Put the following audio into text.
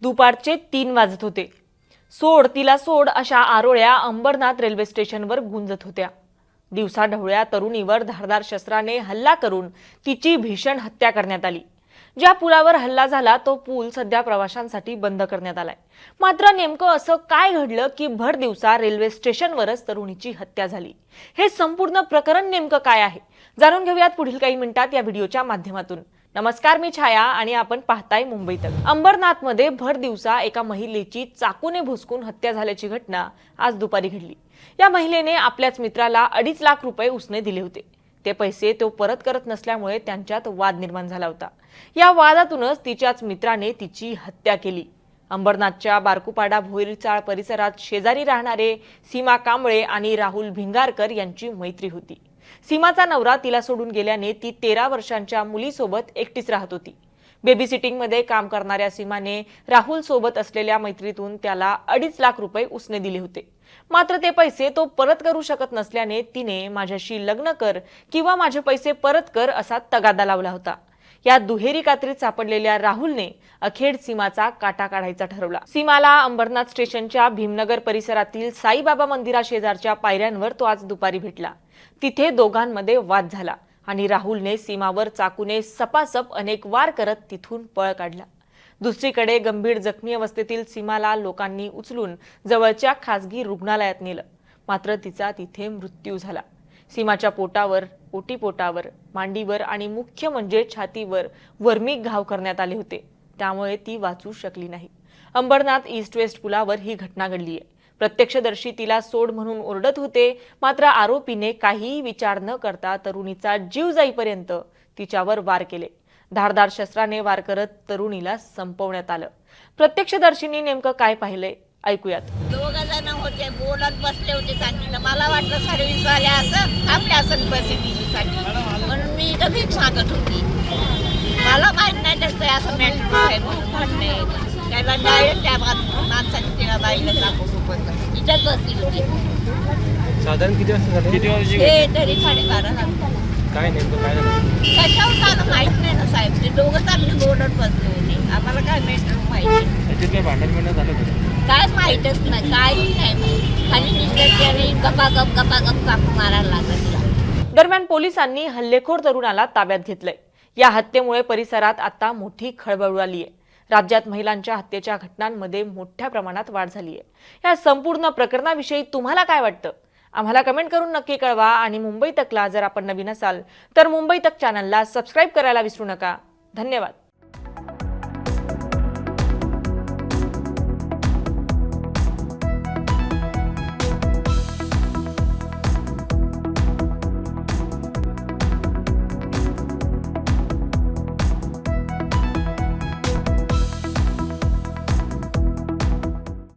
दुपारचे 3 वाजत होते। सोड तिला सोड अशा आरोळ्या अंबरनाथ रेल्वे स्टेशनवर गुंजत होत्या। दिवसाढवळ्या तरुणीवर धारदार शस्त्राने हल्ला करून तिची भीषण हत्या करण्यात आली। ज्या पुलावर हल्ला झाला तो पूल सध्या प्रवाशांसाठी बंद करण्यात आलाय। मात्र नेमकं असं काय घडलं की भर दिवसा रेल्वे स्टेशनवरच तरुणीची हत्या झाली? हे संपूर्ण प्रकरण नेमकं काय आहे जाणून घेऊयात पुढील काही मिनिटात या व्हिडिओच्या माध्यमातून। नमस्कार, मी छाया आणि आपण पाहताय मुंबई तक। अंबरनाथमध्ये भर दिवसा एका महिलेची चाकूने भुसकून हत्या झाल्याची घटना आज दुपारी घडली। या महिलेने आपल्याच मित्राला 2.5 लाख रुपये उसने दिले होते। ते पैसे तो परत करत नसल्यामुळे त्यांच्यात वाद निर्माण झाला होता। या वादातूनच तिच्याच मित्राने तिची हत्या केली। अंबरनाथच्या बारकुपाडा भोईरचाळ परिसरात शेजारी राहणारे सीमा कांबळे आणि राहुल भिंगारकर यांची मैत्री होती। सीमाचा नवरा तिला सोडून गेल्याने ती 13 वर्षांच्या मुलीसोबत एकटीच राहत होती। बेबी सिटिंग मध्ये काम करणाऱ्या सीमाने राहुल सोबत असलेल्या मैत्रीतून त्याला 2.5 लाख रुपये उसने दिले होते। मात्र ते पैसे तो परत करू शकत नसल्याने तिने माझ्याशी लग्न कर किंवा माझे पैसे परत कर असा तगादा लावला होता। या दुहेरी कात्रीत सापडलेल्या राहुलने अखेर सीमाचा काटा काढायचा ठरवला। सीमाला अंबरनाथ स्टेशनच्या भीमनगर परिसरातील साईबाबा मंदिराशेजारच्या पायऱ्यांवर तो आज दुपारी भेटला। तिथे दोघांमध्ये वाद झाला आणि राहुलने सीमावर चाकूने सपासप अनेक वार करत तिथून पळ काढला। दुसरीकडे गंभीर जखमी अवस्थेतील सीमाला लोकांनी उचलून जवळच्या खासगी रुग्णालयात नेलं। मात्र तिचा तिथे मृत्यू झाला। सीमाच्या पोटावर, ओटीपोटावर, मांडीवर आणि मुख्य म्हणजे छातीवर वर्मिक घाव करण्यात आले होते। त्यामुळे ती वाचू शकली नाही। अंबरनाथ ईस्ट वेस्ट पुलावर ही घटना घडली आहे। प्रत्यक्षदर्शी तिला सोड म्हणून ओरडत होते, मात्र आरोपीने काहीही विचार न करता तरुणीचा जीव जाईपर्यंत तिच्यावर वार केले। धारदार शस्त्राने वार करत तरुणीला संपवण्यात आलं। प्रत्यक्षदर्शींनी नेमकं काय पाहिलंय ऐकूयात। दोघं जण होते, बोलत बसले होते सांगितलं। मला वाटलं सर्व्हिस वाले असं आपल्या असं पैसे दिलीसाठी म्हणून मी इथं भीक मागत होती। मला माहित नाही तसं असं मॅटर आहे म्हणून नाही त्याला डायरेक्ट त्या माणसाने तिला बाईला दाखवून इथंच बसली होती। साधारण किती वाजता झालं? किती वाजता? हे तरी 12:30 झालं। काय नेमकं काय झालं? कशावर झालं माहित नाही ना साहेब। ते दोघं चांगले बोलत बसले होते। आम्हाला काय मॅटर माहिती त्याच्यात काय भांडण झालं का? काय माहितच नाही, काय नाही। खाली निसर्गाने गपागप चाकू मारायला लागला। दरम्यान पोलिसांनी हल्लेखोर तरुणाला ताब्यात घेतलंय। या हत्येमुळे परिसरात आता मोठी खळबळ उडाली आहे। राज्यात महिलांच्या हत्येच्या घटनांमध्ये मोठ्या प्रमाणात वाढ झाली आहे। या संपूर्ण प्रकरणाविषयी तुम्हाला काय वाटतं? आम्हाला कमेंट करून नक्की कळवा आणि मुंबई तकला जर आपण नवीन असाल तर मुंबई तक चॅनलला सबस्क्राईब करायला विसरू नका। धन्यवाद।